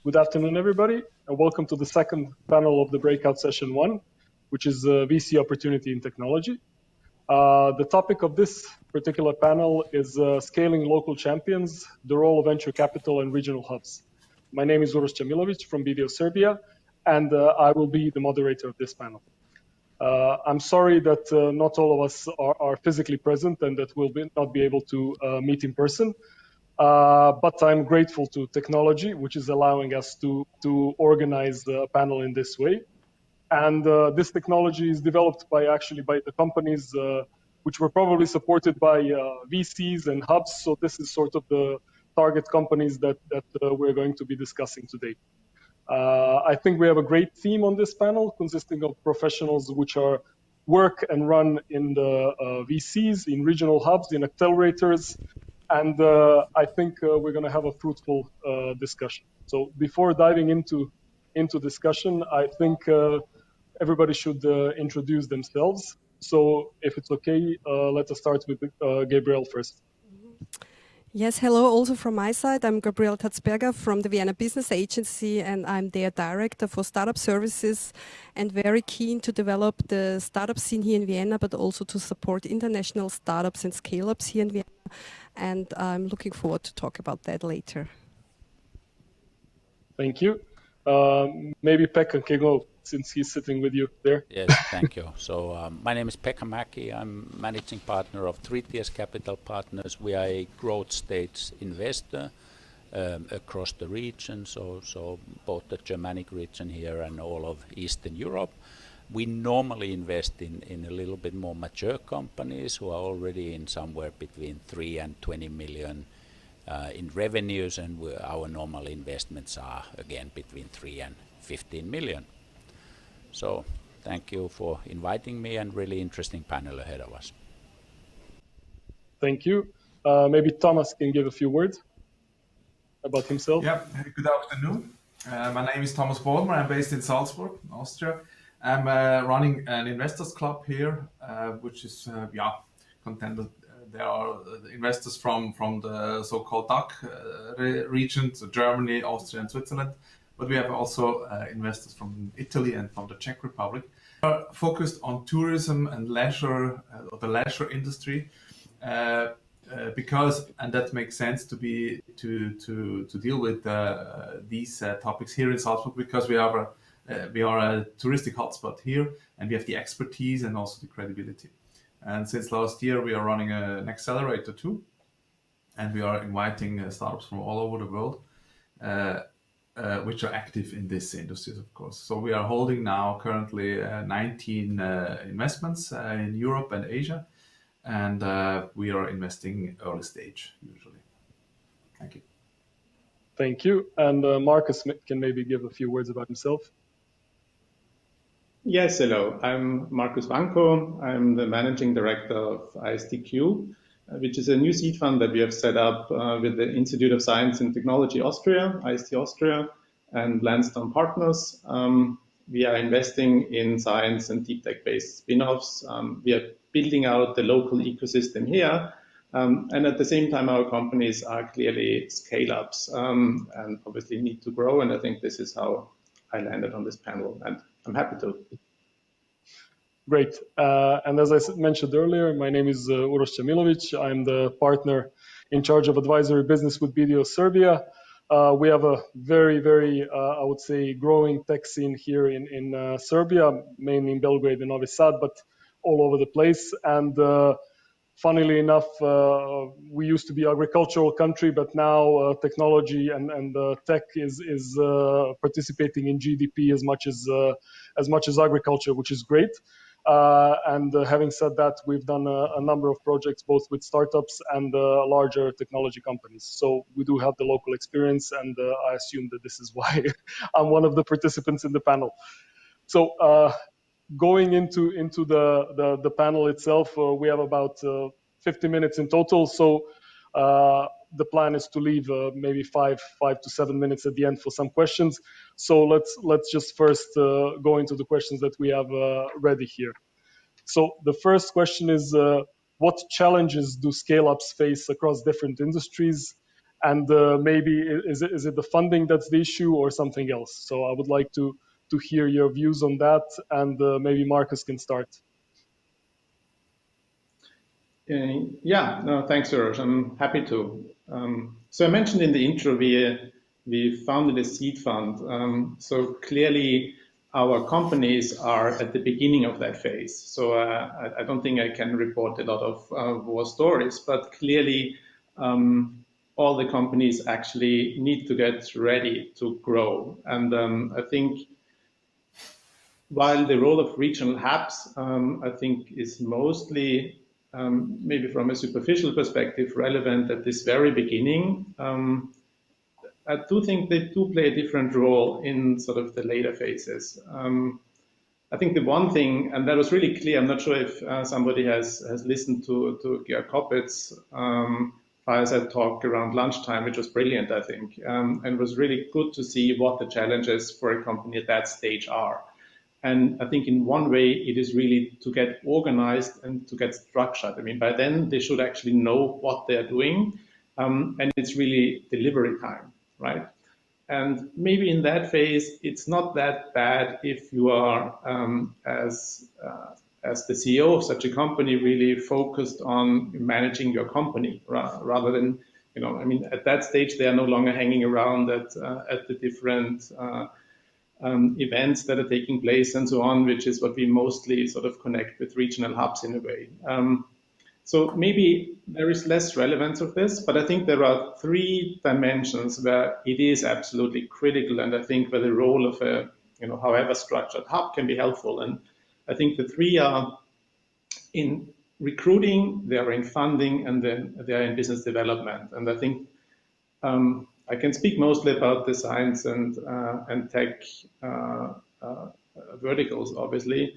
Good afternoon, everybody, and welcome to the second panel of the Breakout Session 1, which is VC Opportunity in Technology. The topic of this particular panel is Scaling Local Champions, the Role of Venture Capital and Regional Hubs. My name is Uros Camilovic from BDO Serbia, and I will be the moderator of this panel. I'm sorry that not all of us are physically present and that we'll not be able to meet in person. But I'm grateful to technology, which is allowing us to organize the panel in this way. And this technology is developed by the companies which were probably supported by VCs and hubs. So this is sort of the target companies that we're going to be discussing today. I think we have a great theme on this panel consisting of professionals which are work and run in the VCs, in regional hubs, in accelerators, and I think we're going to have a fruitful discussion. So before diving into discussion, I think everybody should introduce themselves. So if it's okay, let us start with Gabriele first. Yes, hello also from my side. I'm Gabriele Tatzberger from the Vienna Business Agency, and I'm their director for startup services and very keen to develop the startup scene here in Vienna, but also to support international startups and scale-ups here in Vienna. And I'm looking forward to talk about that later. Thank you. Maybe Pekka can go since he's sitting with you there. Yes, thank you. So my name is Pekka Mäki. I'm managing partner of 3TS Capital Partners. We are a growth stage investor across the region, so both the Germanic region here and all of Eastern Europe. We normally invest in a little bit more mature companies who are already in somewhere between 3 and 20 million in revenues, and our normal investments are again between 3 and 15 million. So thank you for inviting me, and really interesting panel ahead of us. Thank you. Maybe Thomas can give a few words about himself. Yeah, good afternoon. My name is Thomas Bodmer. I'm based in Salzburg, Austria. I'm running an investors club here, which is contended. There are investors from the so-called DACH region, so Germany, Austria, and Switzerland. But we have also investors from Italy and from the Czech Republic. We are focused on tourism and leisure, the leisure industry, because, and that makes sense to deal with these topics here in Salzburg, because we are a touristic hotspot here, and we have the expertise and also the credibility. And since last year, we are running an accelerator too, and we are inviting startups from all over the world, which are active in these industries, of course. So we are holding now currently 19 investments in Europe and Asia, and we are investing early stage usually. Thank you. Thank you. And Markus can maybe give a few words about himself. Yes, hello. I'm Markus Wanko. I'm the managing director of ISTQ, which is a new seed fund that we have set up with the Institute of Science and Technology Austria, IST Austria, and Lansdowne Partners. We are investing in science and deep tech-based spin-offs. We are building out the local ecosystem here. And at the same time, our companies are clearly scale-ups and obviously need to grow. And I think this is how I landed on this panel, and I'm happy to. Great. And as I mentioned earlier, my name is Uros Camilovic. I'm the partner in charge of advisory business with BDO Serbia. We have a very, very, I would say, growing tech scene here in Serbia, mainly in Belgrade and Novi Sad, but all over the place. And funnily enough, we used to be an agricultural country, but now technology and tech is participating in GDP as much as agriculture, which is great. And having said that, we've done a number of projects both with startups and larger technology companies. So we do have the local experience, and I assume that this is why I'm one of the participants in the panel. So going into the panel itself, we have about 50 minutes in total. So the plan is to leave maybe 5 to 7 minutes at the end for some questions. So let's just first go into the questions that we have ready here. So the first question is, what challenges do scale-ups face across different industries? and maybe is it the funding that's the issue or something else? So I would like to hear your views on that, and maybe Markus can start. Yeah, no, thanks, Uros. I'm happy to. So I mentioned in the intro we founded a seed fund. So clearly our companies are at the beginning of that phase. So I don't think I can report a lot of war stories, but clearly all the companies actually need to get ready to grow. And I think while the role of regional hubs, I think, is mostly, maybe from a superficial perspective, relevant at this very beginning, I do think they do play a different role in sort of the later phases. I think the one thing, and that was really clear, I'm not sure if somebody has listened to Georg Koppetz's fireside talk around lunchtime, which was brilliant, I think, and it was really good to see what the challenges for a company at that stage are. And I think in one way, it is really to get organized and to get structured. I mean, by then they should actually know what they're doing, and it's really delivery time, right? And maybe in that phase, it's not that bad if you are, as the CEO of such a company, really focused on managing your company rather than, I mean, at that stage, they are no longer hanging around at the different events that are taking place and so on, which is what we mostly sort of connect with regional hubs in a way. So maybe there is less relevance of this, but I think there are three dimensions where it is absolutely critical, and I think where the role of a, however structured hub can be helpful. And I think the three are in recruiting, they are in funding, and then they are in business development. And I think I can speak mostly about the science and tech verticals, obviously.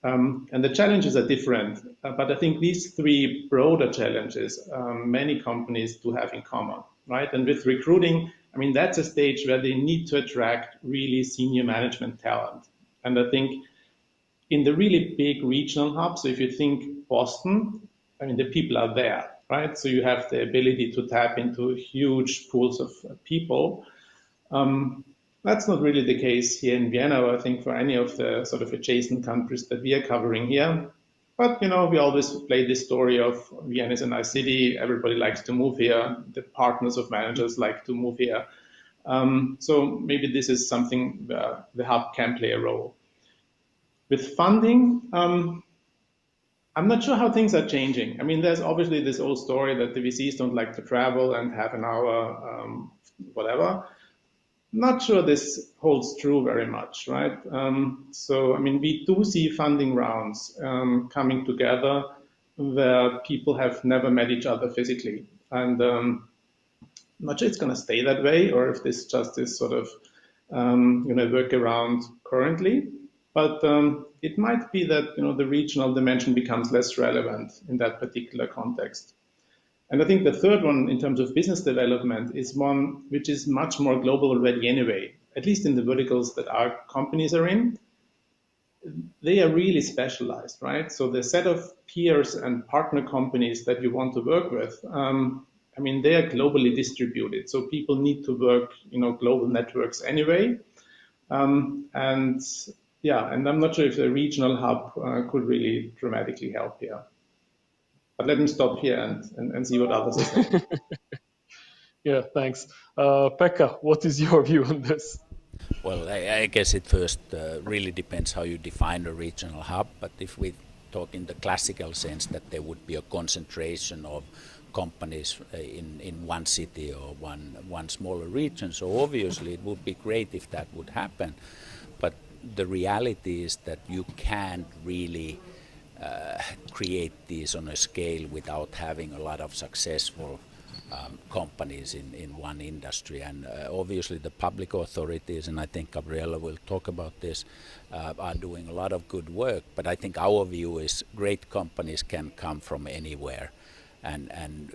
And the challenges are different, but I think these three broader challenges, many companies do have in common, right? And with recruiting, I mean, that's a stage where they need to attract really senior management talent. And I think in the really big regional hubs, so if you think Boston, I mean, the people are there, right? So you have the ability to tap into huge pools of people. That's not really the case here in Vienna, or I think for any of the sort of adjacent countries that we are covering here. But, we always play this story of Vienna is a nice city. Everybody likes to move here. The partners of managers like to move here. So maybe this is something where the hub can play a role. With funding, I'm not sure how things are changing. I mean, there's obviously this old story that the VCs don't like to travel and have an hour, whatever. Not sure this holds true very much, right? So, I mean, we do see funding rounds coming together where people have never met each other physically. And I'm not sure it's going to stay that way, or if this just is sort of, workaround currently. But it might be that, the regional dimension becomes less relevant in that particular context. And I think the third one in terms of business development is one which is much more global already anyway, at least in the verticals that our companies are in. They are really specialized, right? So the set of peers and partner companies that you want to work with, I mean, they are globally distributed. So people need to work, global networks anyway. And yeah, and I'm not sure if the regional hub could really dramatically help here. But let me stop here and see what others are saying. Yeah, thanks. Pekka, what is your view on this? Well, I guess it first really depends how you define a regional hub, but if we talk in the classical sense that there would be a concentration of companies in one city or one smaller region, so obviously it would be great if that would happen, but the reality is that you can't really create these on a scale without having a lot of successful companies in one industry. And obviously the public authorities, and I think Gabriele will talk about this, are doing a lot of good work. But I think our view is great companies can come from anywhere. And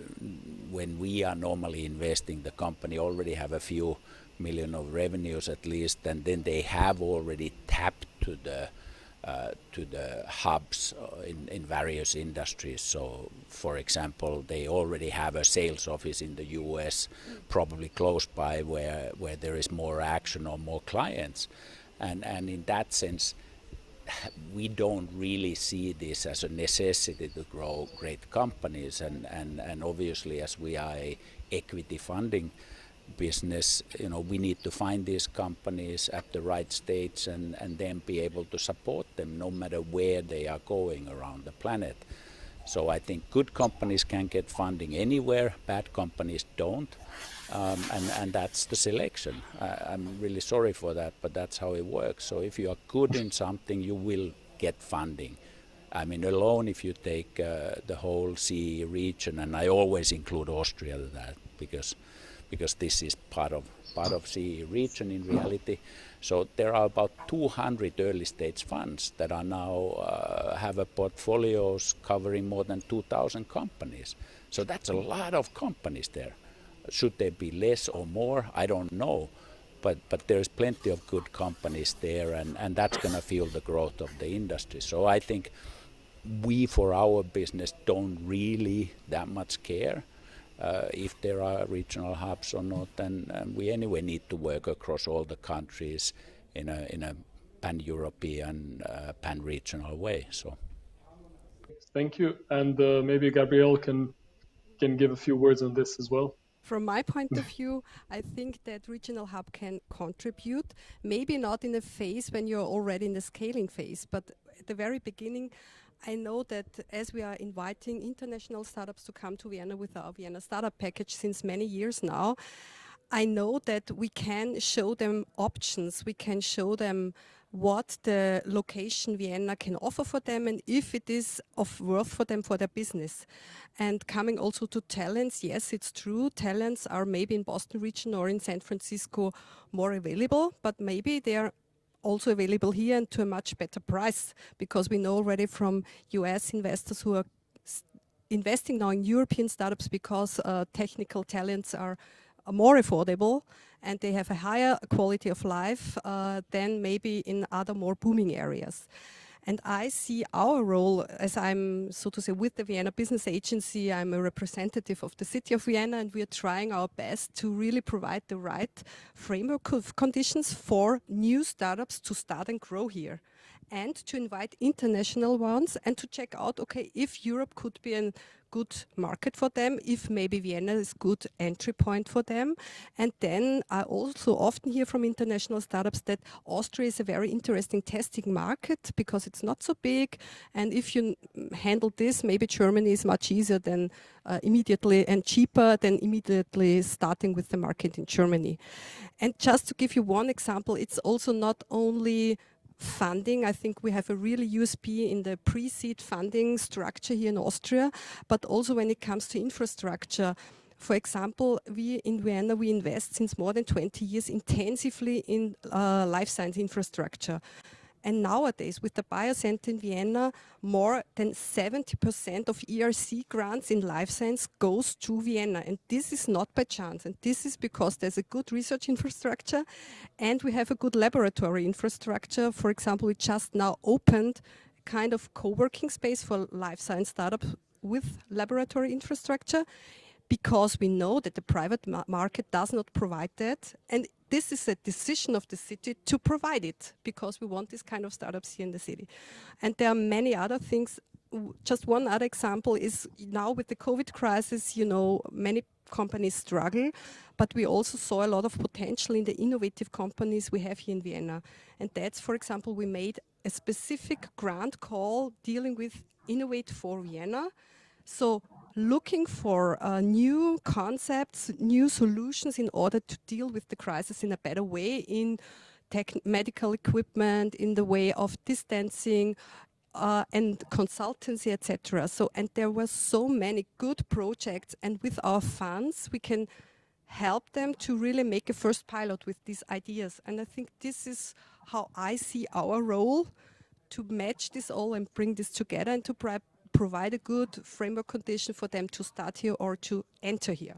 when we are normally investing, the company already have a few million of revenues at least, and then they have already tapped to the to the hubs in various industries. So, for example, they already have a sales office in the US, probably close by, where there is more action or more clients. And in that sense, we don't really see this as a necessity to grow great companies. And obviously, as we are a equity funding business, we need to find these companies at the right stage and then be able to support them no matter where they are going around the planet. So I think good companies can get funding anywhere, bad companies don't. And that's the selection. I'm really sorry for that, but that's how it works. So if you are good in something, you will get funding. I mean, alone, if you take the whole CE region, and I always include Austria to that because this is part of CE region in reality. So there are about 200 early stage funds that are now have a portfolios covering more than 2,000 companies. So that's a lot of companies there. Should there be less or more? I don't know. But there's plenty of good companies there, and that's going to fuel the growth of the industry. So I think we, for our business, don't really that much care if there are regional hubs or not. And we anyway need to work across all the countries in a pan-European, pan-regional way. So. Thank you. And maybe Gabriele can give a few words on this as well. From my point of view, I think that regional hub can contribute, maybe not in a phase when you're already in the scaling phase, but at the very beginning, I know that as we are inviting international startups to come to Vienna with our Vienna startup package since many years now, I know that we can show them options, we can show them what the location Vienna can offer for them and if it is of worth for them for their business. And coming also to talents, yes, it's true, talents are maybe in Boston region or in San Francisco more available, but maybe they are also available here and to a much better price, because we know already from US investors who are investing now in European startups because technical talents are more affordable and they have a higher quality of life than maybe in other more booming areas. And I see our role, as I'm, so to say, with the Vienna Business Agency, I'm a representative of the city of Vienna, and we are trying our best to really provide the right framework of conditions for new startups to start and grow here, and to invite international ones and to check out, okay, if Europe could be a good market for them, if maybe Vienna is a good entry point for them. And then I also often hear from international startups that Austria is a very interesting testing market because it's not so big. And if you handle this, maybe Germany is much easier than immediately and cheaper than immediately starting with the market in Germany. And just to give you one example, it's also not only funding. I think we have a really USP in the pre-seed funding structure here in Austria, but also when it comes to infrastructure. For example, we in Vienna, we invest since more than 20 years intensively in life science infrastructure. And nowadays, with the Biocenter in Vienna, more than 70% of ERC grants in life science goes to Vienna. And this is not by chance. And this is because there's a good research infrastructure and we have a good laboratory infrastructure. For example, we just now opened a kind of co-working space for life science startups with laboratory infrastructure, because we know that the private market does not provide that. And this is a decision of the city to provide it, because we want this kind of startups here in the city. And there are many other things. Just one other example is now with the COVID crisis, you know, many companies struggle, but we also saw a lot of potential in the innovative companies we have here in Vienna. And that's, for example, we made a specific grant call dealing with Innovate for Vienna. So looking for new concepts, new solutions in order to deal with the crisis in a better way, in medical equipment, in the way of distancing and consultancy, etc. So, and there were so many good projects, and with our funds we can help them to really make a first pilot with these ideas. And I think this is how I see our role, to match this all and bring this together and to provide a good framework condition for them to start here or to enter here.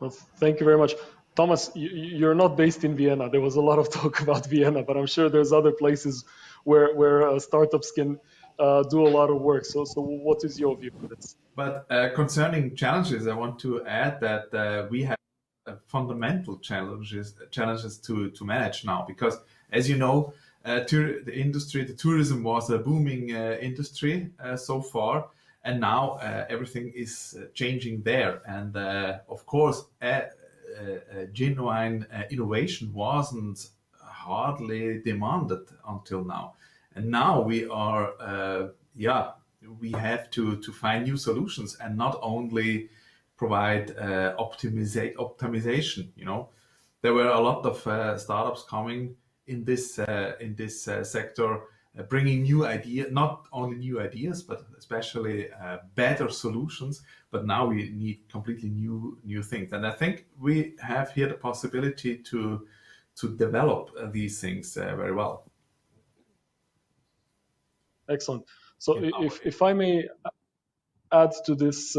Well, thank you very much. Thomas, you're not based in Vienna. There was a lot of talk about Vienna, but I'm sure there's other places where startups can do a lot of work. So what is your view on this? But concerning challenges, I want to add that we have fundamental challenges to manage now, because as you know, the tourism was a booming industry so far, and now everything is changing there. And of course, genuine innovation wasn't hardly demanded until now, and now we are we have to find new solutions and not only provide optimization. You know, there were a lot of startups coming in this sector, bringing new ideas, not only new ideas, but especially better solutions. But now we need completely new things, and I think we have here the possibility to develop these things very well. Excellent. So if I may add to this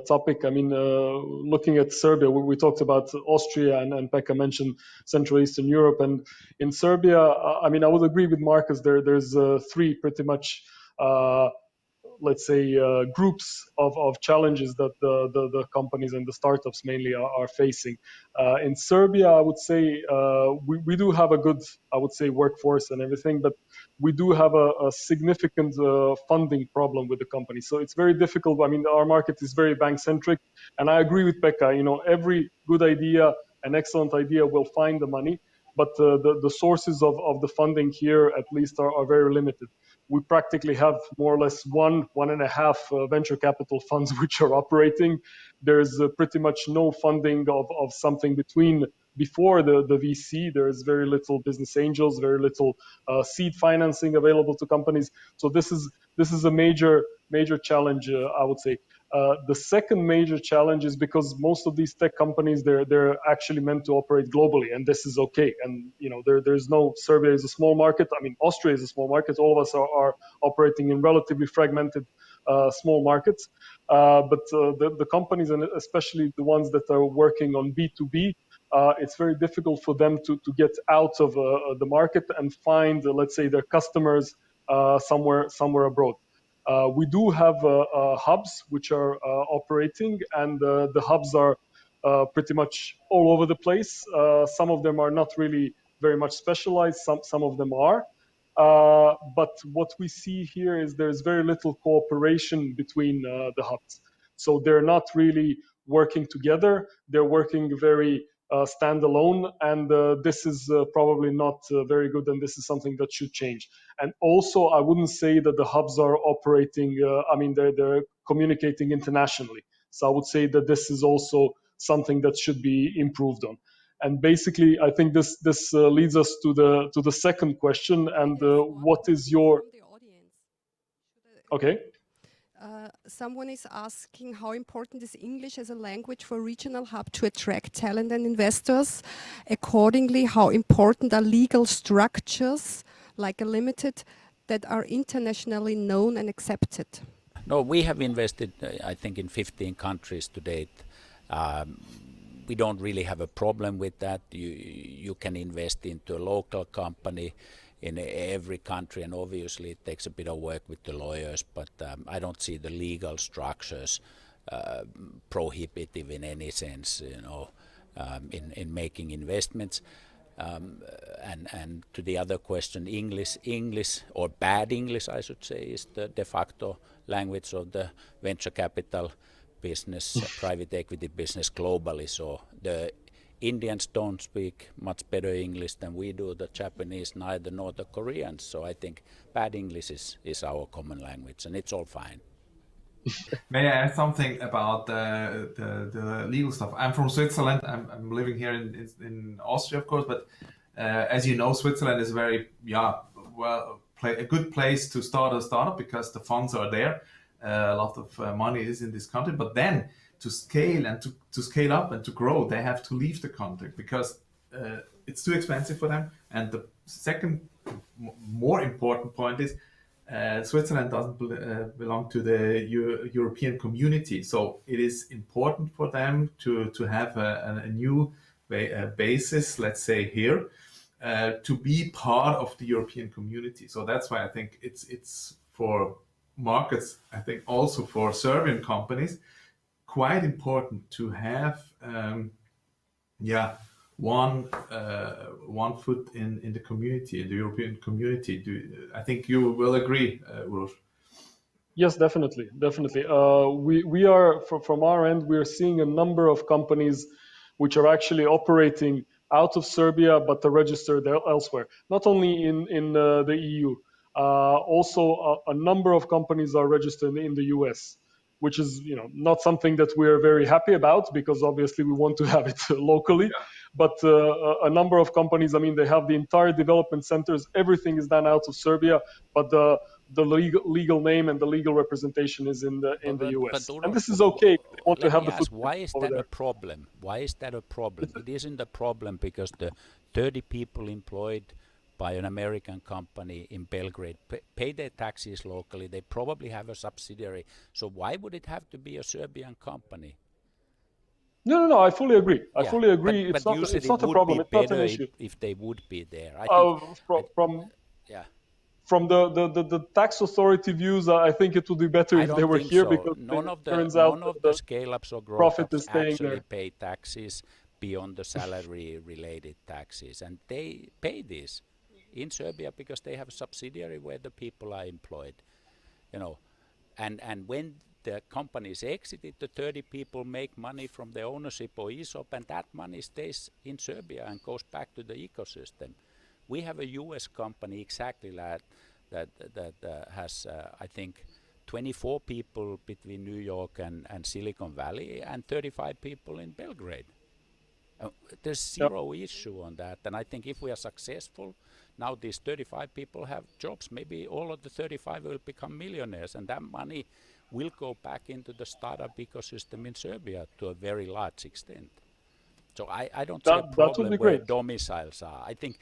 topic, I mean, looking at Serbia, we talked about Austria, and Pekka mentioned Central Eastern Europe. And in Serbia, I mean, I would agree with Markus. There's three pretty much, let's say, groups of challenges that the companies and the startups mainly are facing. In Serbia, I would say we do have a good, I would say, workforce and everything, but we do have a significant funding problem with the company. So it's very difficult. I mean, our market is very bank-centric, and I agree with Pekka. You know, every good idea, an excellent idea, will find the money, but the sources of the funding here, at least, are very limited. We practically have more or less one and a half venture capital funds which are operating. There's pretty much no funding of something before the VC. There is very little business angels, very little seed financing available to companies. So this is a major challenge, I would say. The second major challenge is because most of these tech companies, they're actually meant to operate globally, and this is okay. And you know, there's no, Serbia is a small market. I mean, Austria is a small market. All of us are operating in relatively fragmented small markets. But the companies, and especially the ones that are working on B2B, it's very difficult for them to get out of the market and find, let's say, their customers somewhere abroad. We do have hubs which are operating, and the hubs are pretty much all over the place. Some of them are not really very much specialized. Some of them are. But what we see here is there's very little cooperation between the hubs. So they're not really working together. They're working very standalone, and this is probably not very good, and this is something that should change. And also, I wouldn't say that the hubs are operating, I mean, they're communicating internationally. So I would say that this is also something that should be improved on. And basically, I think this leads us to the second question. And what is your... Okay. Someone is asking how important is English as a language for regional hub to attract talent and investors. Accordingly, how important are legal structures like a limited that are internationally known and accepted? No, we have invested, I think, in 15 countries to date. We don't really have a problem with that. You can invest into a local company in every country, and obviously it takes a bit of work with the lawyers, but I don't see the legal structures prohibitive in any sense, you know, in making investments. And to the other question, English or bad English, I should say, is the de facto language of the venture capital business, private equity business globally. So the Indians don't speak much better English than we do, the Japanese, neither nor the Koreans. So I think bad English is our common language, and it's all fine. May I add something about the legal stuff? I'm from Switzerland. I'm living here in Austria, of course, but as you know, Switzerland is very, a good place to start a startup because the funds are there. A lot of money is in this country, but then to scale and to scale up and to grow, they have to leave the country because it's too expensive for them. And the second more important point is Switzerland doesn't belong to the European community. So it is important for them to have a new basis, let's say here, to be part of the European community. So that's why I think it's for markets, I think also for Serbian companies, quite important to have one foot in the community, in the European community. I think you will agree, Uros. Yes, definitely. We are from our end, we are seeing a number of companies which are actually operating out of Serbia, but they're registered elsewhere. Not only in the EU, also a number of companies are registered in the US, which is not something that we are very happy about, because obviously we want to have it locally. Yeah. But a number of companies, I mean, they have the entire development centers. Everything is done out of Serbia, but the legal name and the legal representation is in the US. But And this is okay. They want to let have me the ask, footprint why is over that a there. problem? Why is that a problem? It isn't a problem because the 30 people employed by an American company in Belgrade pay their taxes locally. They probably have a subsidiary. So why would it have to be a Serbian company? No, I fully agree. I Yeah, fully agree. But you said It's it not a would problem. be It's not an better issue. if they would be there. I think. Yeah. From the tax authority views, I think it would be better I if they don't were think here, so. because None it of the turns out none of that the the scale-ups or profit growth-ups is staying actually there. pay taxes beyond the salary-related taxes, and they pay this in Serbia because they have a subsidiary where the people are employed, and when the companies exited, the 30 people make money from the ownership or ESOP, and that money stays in Serbia and goes back to the ecosystem. We have a US company exactly that has, I think, 24 people between New York and Silicon Valley and 35 people in Belgrade. There's zero issue on that, and I think if we are successful, now these 35 people have jobs, maybe all of the 35 will become millionaires, and that money will go back into the startup ecosystem in Serbia to a very large extent. So I don't see a That would problem be where great. domiciles are. I think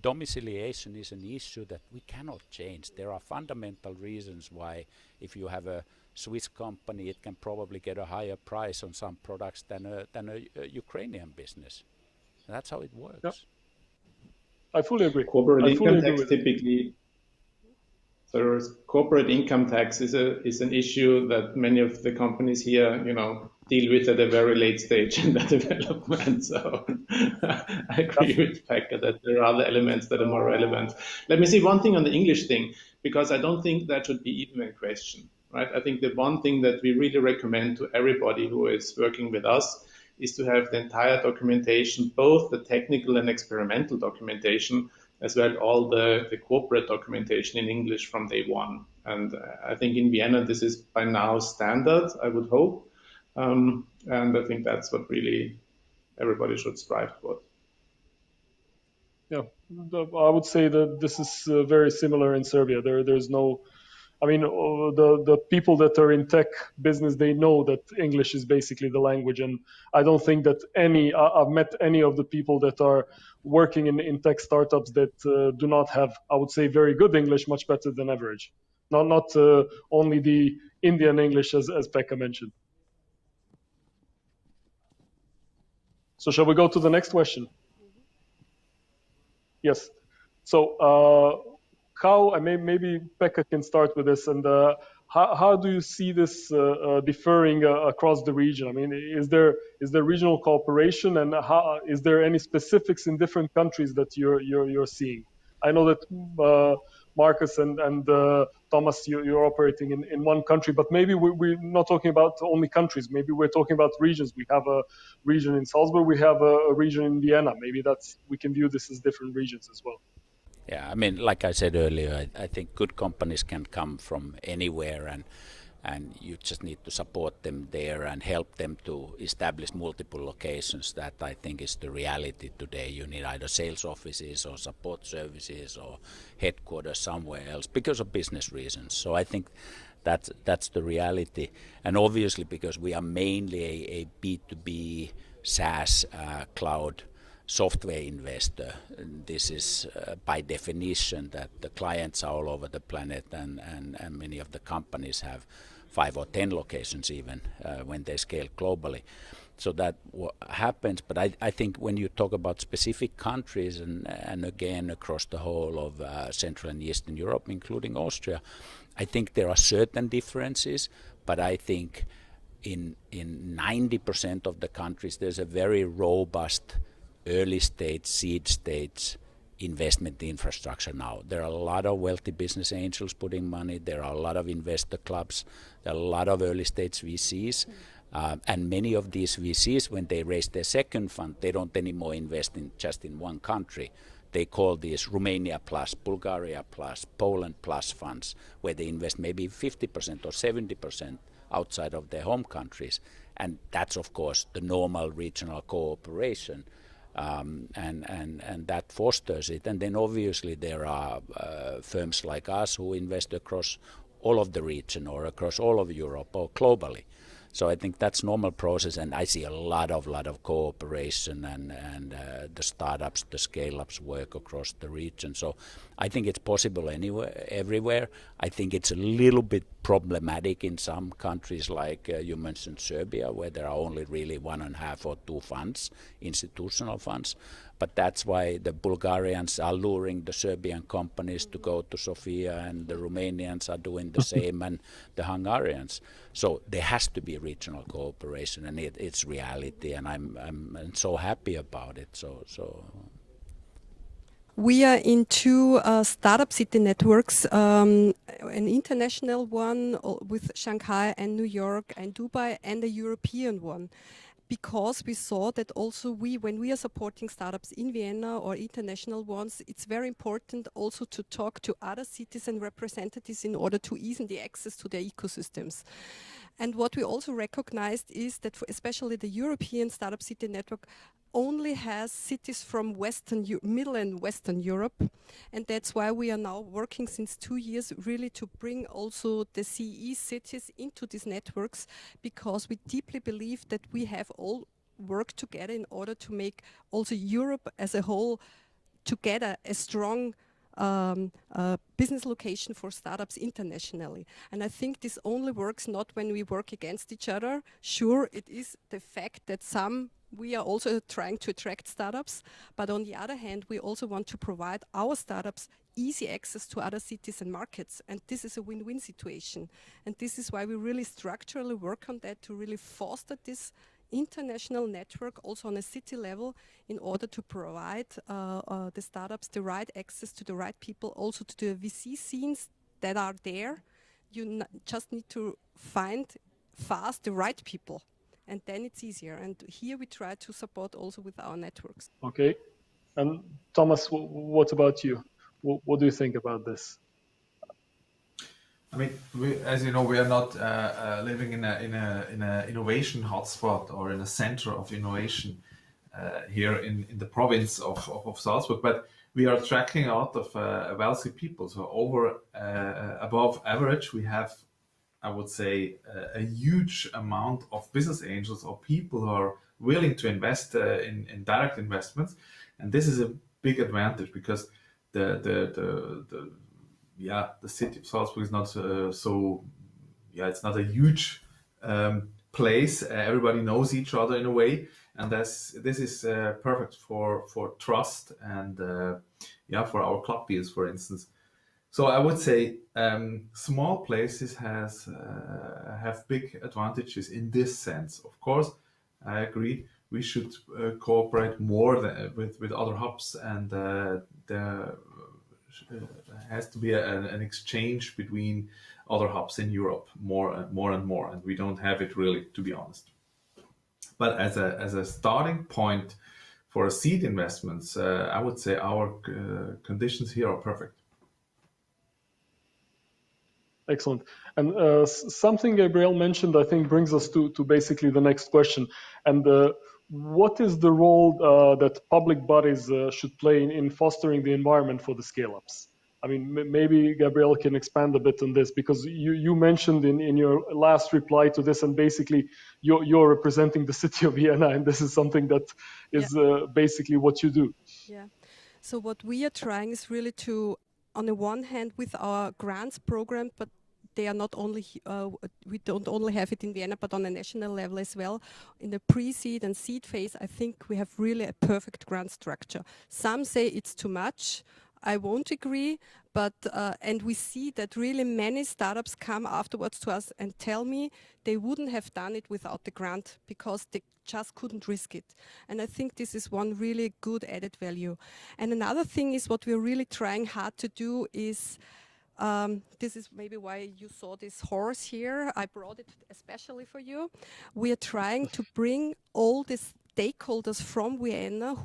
domiciliation is an issue that we cannot change. There are fundamental reasons why if you have a Swiss company, it can probably get a higher price on some products than a Ukrainian business. And that's how it works. Yep. I fully agree. Corporate I fully income agree tax with it. typically. So corporate income tax is an issue that many of the companies here, deal with at a very late stage in the development. So I agree with Pekka that there are other elements that are more relevant. Let me say one thing on the English thing, because I don't think that should be even a question, right? I think the one thing that we really recommend to everybody who is working with us is to have the entire documentation, both the technical and experimental documentation, as well as all the corporate documentation in English from day one. And I think in Vienna, this is by now standard, I would hope. And I think that's what really everybody should strive for. Yeah, I would say that this is very similar in Serbia. There's no, I mean, the people that are in tech business, they know that English is basically the language, and I don't think that I've met any of the people that are working in tech startups that do not have, I would say, very good English, much better than average. Not only the Indian English, as Pekka mentioned. So shall we go to the next question? Yes. So how, maybe Pekka can start with this, and how do you see this differing across the region? I mean, is there regional cooperation, and how is there any specifics in different countries that you're seeing? I know that Markus and Thomas, you're operating in one country, but maybe we're not talking about only countries. Maybe we're talking about regions. We have a region in Salzburg. We have a region in Vienna. Maybe we can view this as different regions as well. Yeah, I mean, like I said earlier, I think good companies can come from anywhere, and you just need to support them there and help them to establish multiple locations. That I think is the reality today. You need either sales offices or support services or headquarters somewhere else because of business reasons. So I think that's the reality. And obviously because we are mainly a B2B SaaS cloud software investor, this is by definition that the clients are all over the planet, and many of the companies have 5 or 10 locations even when they scale globally. So that happens, but I think when you talk about specific countries and again across the whole of Central and Eastern Europe, including Austria, I think there are certain differences, but I think in 90% of the countries there's a very robust early stage, seed stage investment infrastructure now. There are a lot of wealthy business angels putting money, there are a lot of investor clubs, there are a lot of early stage VCs. And many of these VCs, when they raise their second fund, they don't anymore invest in just in one country. They call these Romania Plus, Bulgaria Plus, Poland Plus funds, where they invest maybe 50% or 70% outside of their home countries. And that's, of course, the normal regional cooperation. And that fosters it. And then obviously there are firms like us who invest across all of the region or across all of Europe or globally. So I think that's normal process, and I see a lot of cooperation and the startups, the scale-ups work across the region. So I think it's possible anywhere, everywhere. I think it's a little bit problematic in some countries, like you mentioned Serbia, where there are only really 1.5 or 2 funds, institutional funds. But that's why the Bulgarians are luring the Serbian companies to go to Sofia, and the Romanians are doing the same, and the Hungarians. So there has to be regional cooperation, and it's reality, and I'm so happy about it. So. We are in 2 startup city networks, an international one with Shanghai and New York and Dubai, and a European one. Because we saw that also when we are supporting startups in Vienna or international ones, it's very important also to talk to other cities and representatives in order to ease the access to their ecosystems. And what we also recognized is that especially the European Startup City Network only has cities from Middle and Western Europe. And that's why we are now working since 2 years really to bring also the CE cities into these networks, because we deeply believe that we have all work together in order to make also Europe as a whole together a strong business location for startups internationally. And I think this only works not when we work against each other. Sure, it is the fact that we are also trying to attract startups, but on the other hand, we also want to provide our startups easy access to other cities and markets. And this is a win-win situation. And this is why we really structurally work on that, to really foster this international network also on a city level, in order to provide the startups the right access to the right people, also to the VC scenes that are there. You just need to find fast the right people, and then it's easier. And here we try to support also with our networks. Okay. And Thomas, what about you? What do you think about this? I mean, as you know, we are not living in a innovation hotspot or in a center of innovation here in the province of Salzburg, but we are attracting a lot of wealthy people. So above average, we have, I would say, a huge amount of business angels or people who are willing to invest in direct investments, and this is a big advantage, because the city of Salzburg is not it's not a huge place. Everybody knows each other in a way, and this is perfect for trust and for our club deals, for instance. So I would say small places have big advantages in this sense. Of course, I agree, we should cooperate more with other hubs, and there has to be an exchange between other hubs in Europe more and more, and we don't have it really, to be honest. But as a starting point for seed investments, I would say our conditions here are perfect. Excellent. And something Gabriele mentioned, I think, brings us to basically the next question. And what is the role that public bodies should play in fostering the environment for the scale-ups? I mean, maybe Gabriele can expand a bit on this, because you mentioned in your last reply to this, and basically you're representing the city of Vienna, and this is something that is basically what you do. Yeah. So what we are trying is really to, on the one hand, with our grants program, but they are not only, we don't only have it in Vienna, but on a national level as well. In the pre-seed and seed phase, I think we have really a perfect grant structure. Some say it's too much. I won't agree, but and we see that really many startups come afterwards to us and tell me they wouldn't have done it without the grant because they just couldn't risk it. And I think this is one really good added value. And another thing is what we're really trying hard to do is, this is maybe why you saw this horse here. I brought it especially for you. We are trying to bring all these stakeholders from Vienna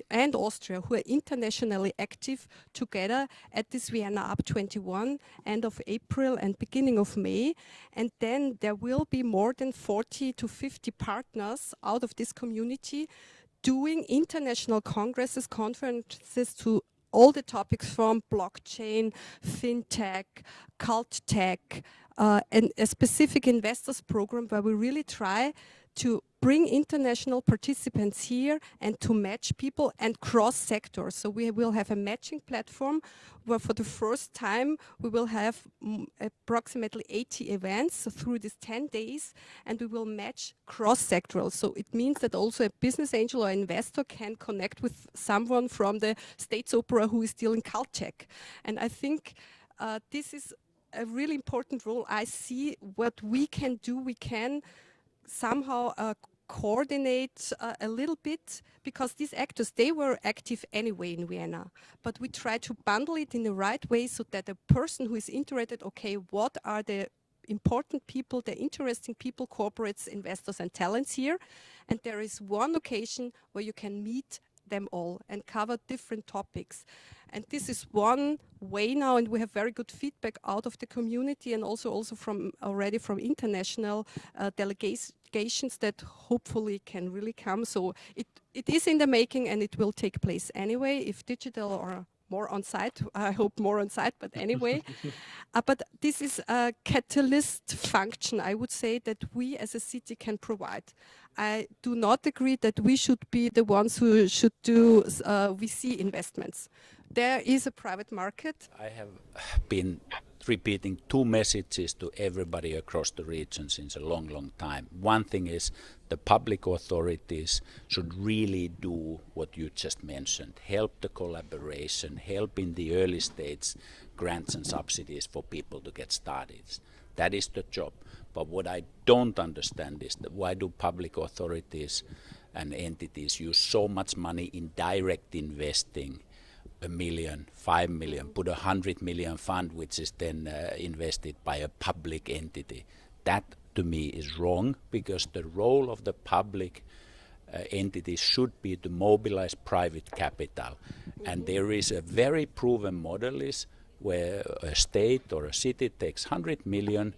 and Austria who are internationally active together at this Vienna Up 21, end of April and beginning of May. And then there will be more than 40 to 50 partners out of this community doing international congresses, conferences to all the topics from blockchain, fintech, cult tech, and a specific investors program where we really try to bring international participants here and to match people and cross sectors. So we will have a matching platform where for the first time we will have approximately 80 events through these 10 days, and we will match cross-sectoral. So it means that also a business angel or investor can connect with someone from the States Opera who is still in Caltech. And I think this is a really important role. I see what we can do. We can somehow coordinate a little bit, because these actors, they were active anyway in Vienna, but we try to bundle it in the right way so that a person who is interested, okay, what are the important people, the interesting people, corporates, investors and talents here, and there is one occasion where you can meet them all and cover different topics. And this is one way now, and we have very good feedback out of the community and also from already from international delegations that hopefully can really come. So it is in the making, and it will take place anyway, if digital or more on site. I hope more on site, but anyway. But this is a catalyst function, I would say, that we as a city can provide. I do not agree that we should be the ones who should do VC investments. There is a private market. I have been repeating two messages to everybody across the region since a long, long time. One thing is the public authorities should really do what you just mentioned, help the collaboration, help in the early stage grants and subsidies for people to get started. That is the job. But what I don't understand is that why do public authorities and entities use so much money in direct investing, 1 million, 5 million, put 100 million fund which is then invested by a public entity. That to me is wrong, because the role of the public entities should be to mobilize private capital. And there is a very proven model is where a state or a city takes 100 million,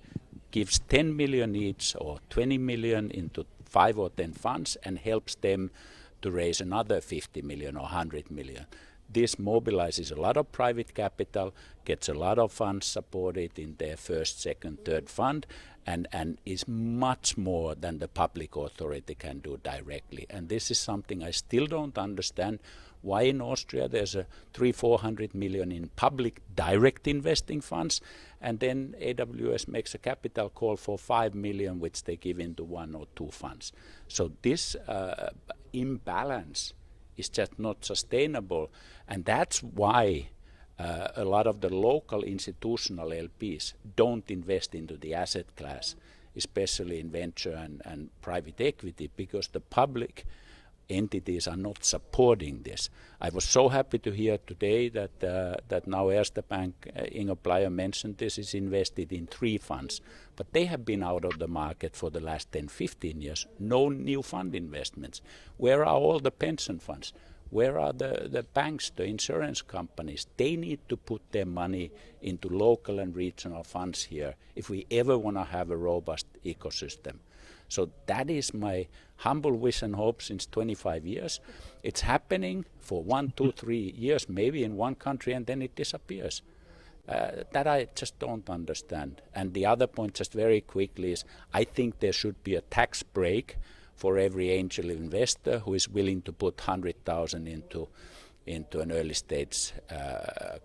gives 10 million each or 20 million into 5 or 10 funds and helps them to raise another 50 million or 100 million. This mobilizes a lot of private capital, gets a lot of funds supported in their first, second, third fund, and is much more than the public authority can do directly. And this is something I still don't understand. Why in Austria there's a 300-400 million in public direct investing funds, and then AWS makes a capital call for 5 million, which they give into 1 or 2 funds. So this imbalance is just not sustainable, and that's why a lot of the local institutional LPs don't invest into the asset class, especially in venture and private equity, because the public entities are not supporting this. I was so happy to hear today that now Erste Bank, Ingo Bleier mentioned this, is invested in 3 funds, but they have been out of the market for the last 10-15 years. No new fund investments. Where are all the pension funds? Where are the banks, the insurance companies? They need to put their money into local and regional funds here if we ever want to have a robust ecosystem. So that is my humble wish and hope since 25 years. It's happening for 1, 2, 3 years, maybe in one country, and then it disappears. That I just don't understand. And the other point, just very quickly, is I think there should be a tax break for every angel investor who is willing to put 100,000 into an early stage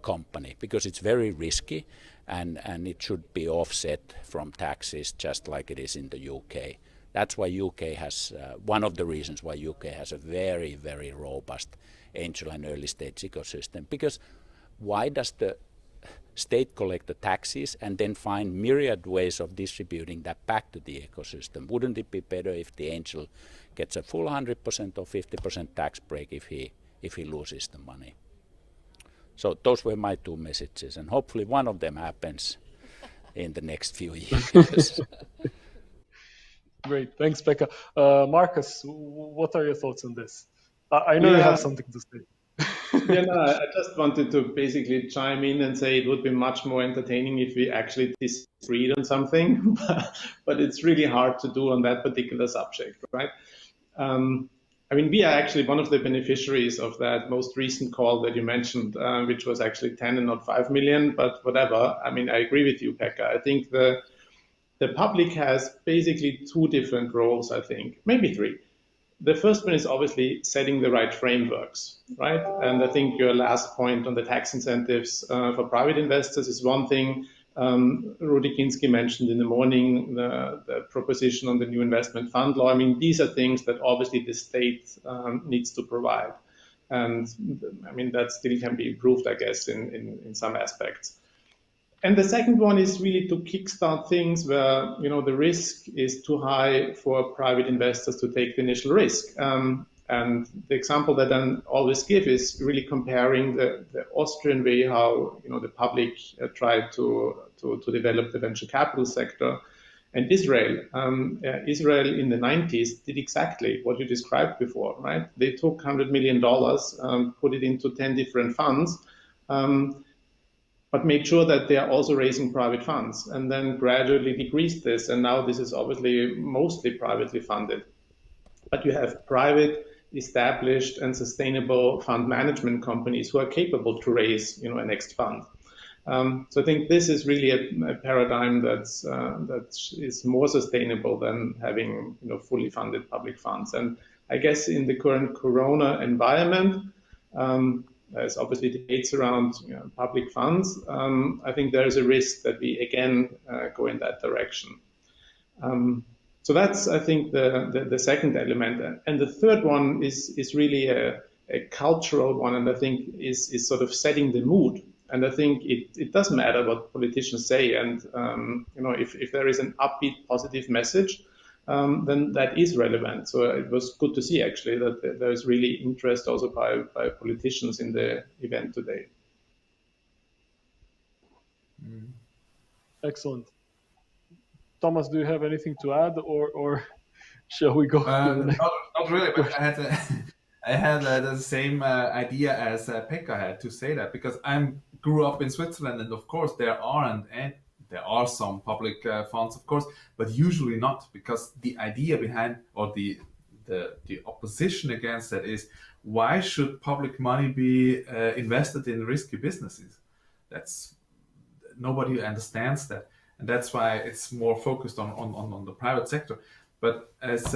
company, because it's very risky, and it should be offset from taxes just like it is in the UK. That's why UK has, one of the reasons why UK has a very, very robust angel and early stage ecosystem. Because why does the state collect the taxes and then find myriad ways of distributing that back to the ecosystem? Wouldn't it be better if the angel gets a full 100% or 50% tax break if he loses the money? So those were my two messages, and hopefully one of them happens in the next few years. Great, thanks, Pekka. Markus, what are your thoughts on this? I know you have something to say. I just wanted to basically chime in and say it would be much more entertaining if we actually disagreed on something, but it's really hard to do on that particular subject, right? I mean, we are actually one of the beneficiaries of that most recent call that you mentioned, which was actually 10 and not 5 million, but whatever. I mean, I agree with you, Pekka. I think the public has basically two different roles, I think, maybe three. The first one is obviously setting the right frameworks, right? And I think your last point on the tax incentives for private investors is one thing. Rudi Kinski mentioned in the morning the proposition on the new investment fund law. I mean, these are things that obviously the state needs to provide. And I mean, that still can be improved, I guess, in some aspects. And the second one is really to kickstart things where, you know, the risk is too high for private investors to take the initial risk. And the example that I always give is really comparing the Austrian way, how, you know, the public tried to develop the venture capital sector, and Israel. Israel in the 90s did exactly what you described before, right? They took $100 million, put it into 10 different funds, but made sure that they are also raising private funds, and then gradually decreased this. And now this is obviously mostly privately funded. But you have private, established and sustainable fund management companies who are capable to raise, you know, a next fund. So I think this is really a paradigm that is more sustainable than having, you know, fully funded public funds. And I guess in the current Corona environment, there's obviously debates around, you know, public funds. I think there is a risk that we again go in that direction. So that's, I think, the second element. And the third one is really a cultural one, and I think is sort of setting the mood. And I think it doesn't matter what politicians say. And, you know, if there is an upbeat, positive message, then that is relevant. So it was good to see, actually, that there is really interest also by politicians in the event today. Excellent. Thomas, do you have anything to add, or shall we go to the next? Not really, but I had the same idea as Pekka had to say that, because I grew up in Switzerland, and of course there are some public funds, of course, but usually not, because the idea behind, or the opposition against that is, why should public money be invested in risky businesses? Nobody understands that, and that's why it's more focused on the private sector. But as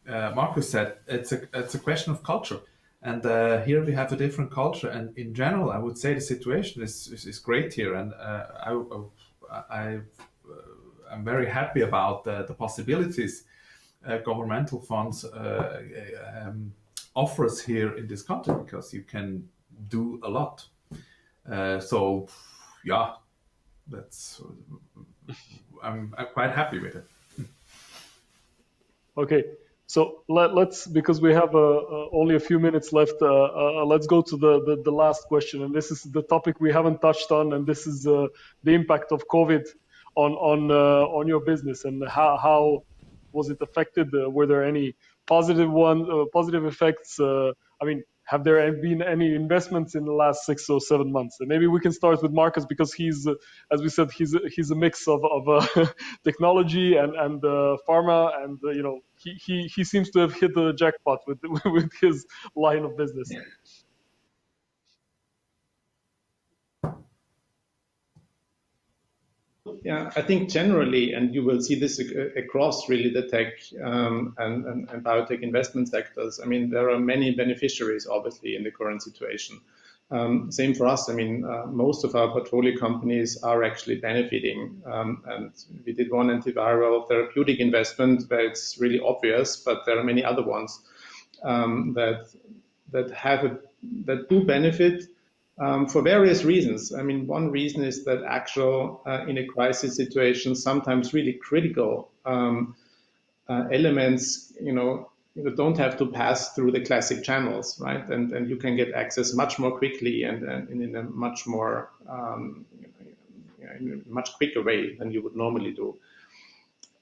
Markus said, it's a question of culture, and here we have a different culture. And in general, I would say the situation is great here, and I'm very happy about the possibilities governmental funds offers here in this country, because you can do a lot. So yeah, I'm quite happy with it. Okay, so let's, because we have only a few minutes left, let's go to the last question, and this is the topic we haven't touched on, and this is the impact of COVID on your business, and how was it affected? Were there any positive effects? I mean, have there been any investments in the last 6 or 7 months? And maybe we can start with Markus, because he's, as we said, he's a mix of technology and pharma, and you know, he seems to have hit the jackpot with his line of business. Yeah. Yeah, I think generally, and you will see this across really the tech and biotech investment sectors. I mean, there are many beneficiaries, obviously, in the current situation. Same for us. I mean, most of our portfolio companies are actually benefiting. And we did one antiviral therapeutic investment where it's really obvious, but there are many other ones that do benefit for various reasons. I mean, one reason is that actual in a crisis situation, sometimes really critical elements, you don't have to pass through the classic channels, right? And you can get access much more quickly and in a much more in a much quicker way than you would normally do.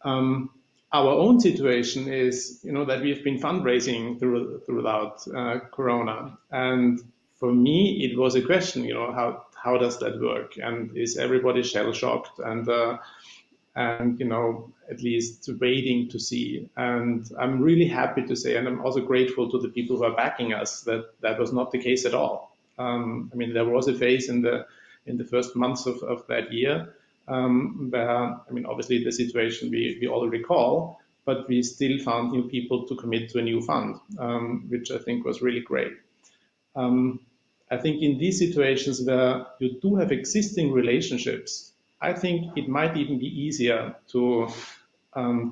Our own situation is, that we've been fundraising throughout Corona, and for me, it was a question, how does that work, and is everybody shell shocked, and at least waiting to see. And I'm really happy to say, and I'm also grateful to the people who are backing us, that was not the case at all. I mean, there was a phase in the first months of that year where, I mean, obviously the situation we all recall, but we still found new people to commit to a new fund, which I think was really great. I think in these situations where you do have existing relationships, I think it might even be easier to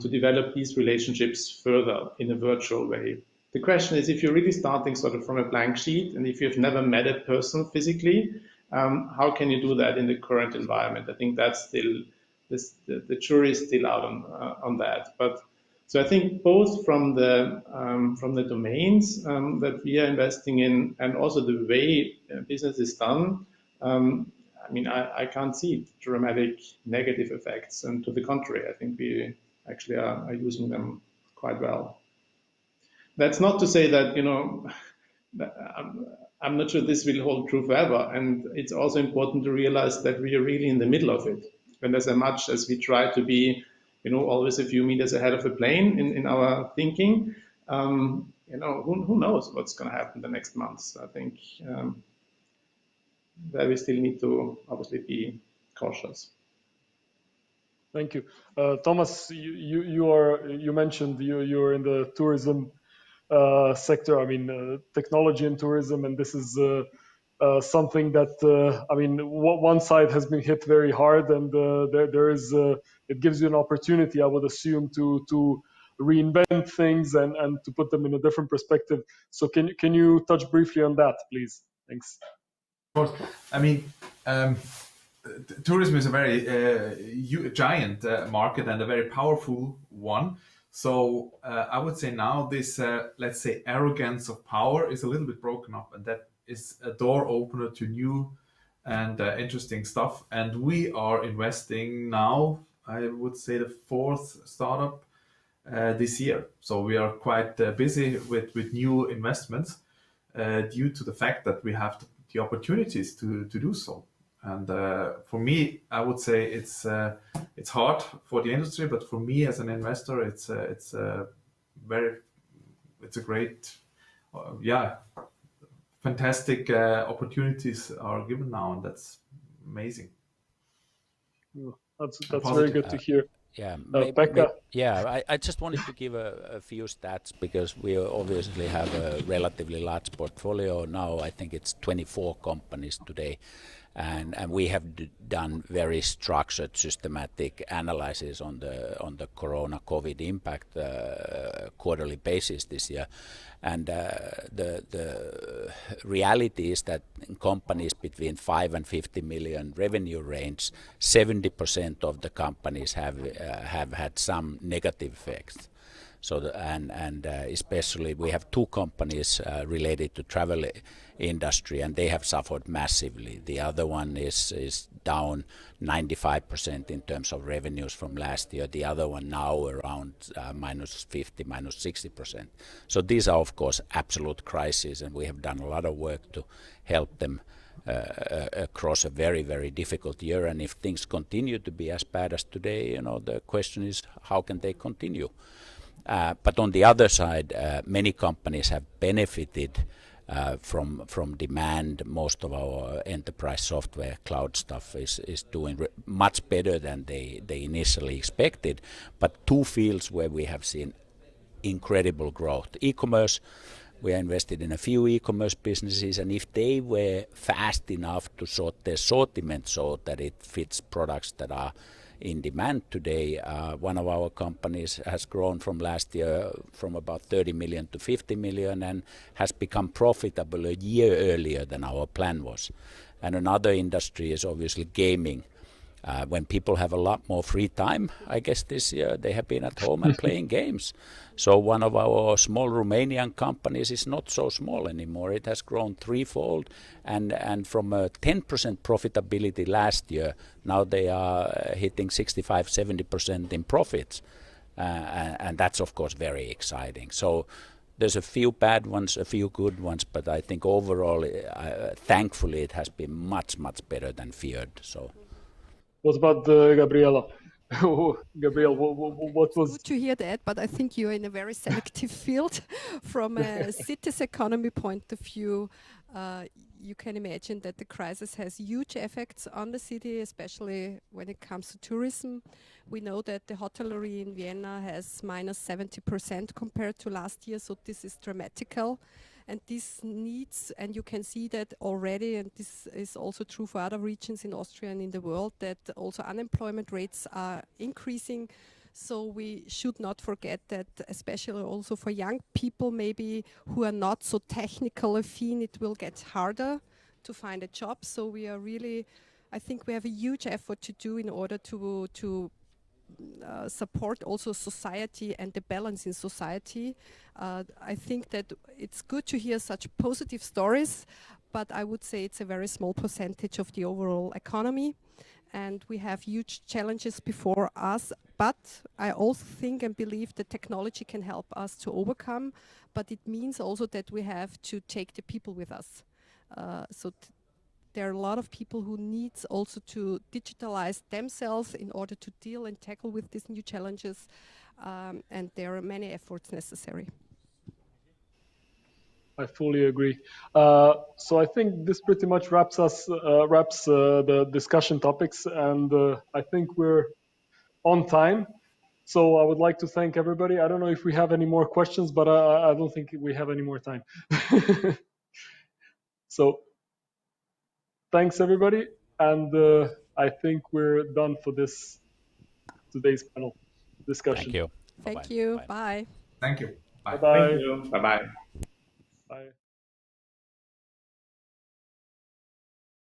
develop these relationships further in a virtual way. The question is, if you're really starting sort of from a blank sheet, and if you've never met a person physically, how can you do that in the current environment? I think that's still the jury is still out on that. But so I think both from the domains that we are investing in, and also the way business is done, I mean, I can't see dramatic negative effects, and to the contrary, I think we actually are using them quite well. That's not to say that, I'm not sure this will hold true forever, and it's also important to realize that we are really in the middle of it. And as much as we try to be, always a few meters ahead of the plane in our thinking, who knows what's going to happen the next months. I think that we still need to obviously be cautious. Thank you. Thomas, you mentioned you're in the tourism sector. I mean, technology and tourism, and this is something that, I mean, one side has been hit very hard, and there is, it gives you an opportunity, I would assume, to reinvent things and to put them in a different perspective. So can you touch briefly on that, please? Thanks. Of course. I mean, tourism is a very giant market and a very powerful one. So I would say now this, let's say, arrogance of power is a little bit broken up, and that is a door opener to new and interesting stuff. And we are investing now, I would say, the 4th startup this year. So we are quite busy with new investments due to the fact that we have the opportunities to do so. And for me, I would say it's hard for the industry, but for me as an investor, it's a great, fantastic opportunities are given now, and that's amazing. That's very good to hear. Yeah, Pekka? I just wanted to give a few stats, because we obviously have a relatively large portfolio now. I think it's 24 companies today, and we have done very structured, systematic analysis on the Corona COVID impact quarterly basis this year. And the reality is that in companies between 5 and 50 million revenue range, 70% of the companies have had some negative effects. So especially we have 2 companies related to travel industry, and they have suffered massively. The other one is down 95% in terms of revenues from last year. The other one now around minus 50, minus 60%. So these are of course absolute crises, and we have done a lot of work to help them across a very, very difficult year. And if things continue to be as bad as today, the question is, how can they continue? But on the other side, many companies have benefited from demand. Most of our enterprise software cloud stuff is doing much better than they initially expected. But 2 fields where we have seen incredible growth: e-commerce, We are invested in a few e-commerce businesses, and if they were fast enough to sort their assortment so that it fits products that are in demand today, one of our companies has grown from last year from about 30 million to 50 million and has become profitable a year earlier than our plan was. And another industry is obviously gaming. When people have a lot more free time, I guess this year they have been at home and playing games. So one of our small Romanian companies is not so small anymore. It has grown threefold, and from a 10% profitability last year, now they are hitting 65-70% in profits. And that's, of course, very exciting. So there's a few bad ones, a few good ones, but I think overall, thankfully, it has been much, much better than feared. So. What about Gabriela? Gabriel, what was... Good to hear that, but I think you're in a very selective field. From a city's economy point of view, you can imagine that the crisis has huge effects on the city, especially when it comes to tourism. We know that the hotellery in Vienna has minus 70% compared to last year, so this is dramatical. And this needs, and you can see that already, and this is also true for other regions in Austria and in the world, that also unemployment rates are increasing. So we should not forget that, especially also for young people maybe who are not so technical affine, it will get harder to find a job. So we are really, I think we have a huge effort to do in order to support also society and the balance in society. I think that it's good to hear such positive stories, but I would say it's a very small percentage of the overall economy, and we have huge challenges before us. But I also think and believe that technology can help us to overcome, but it means also that we have to take the people with us. There are a lot of people who need also to digitalize themselves in order to deal and tackle with these new challenges, and there are many efforts necessary. I fully agree. So I think this pretty much wraps the discussion topics, and I think we're on time. So I would like to thank everybody. I don't know if we have any more questions, but I don't think we have any more time. So thanks, everybody, and I think we're done for today's panel discussion. Thank you. Thank you. Bye. Thank you. Bye. Bye-bye. Thank you. Bye-bye.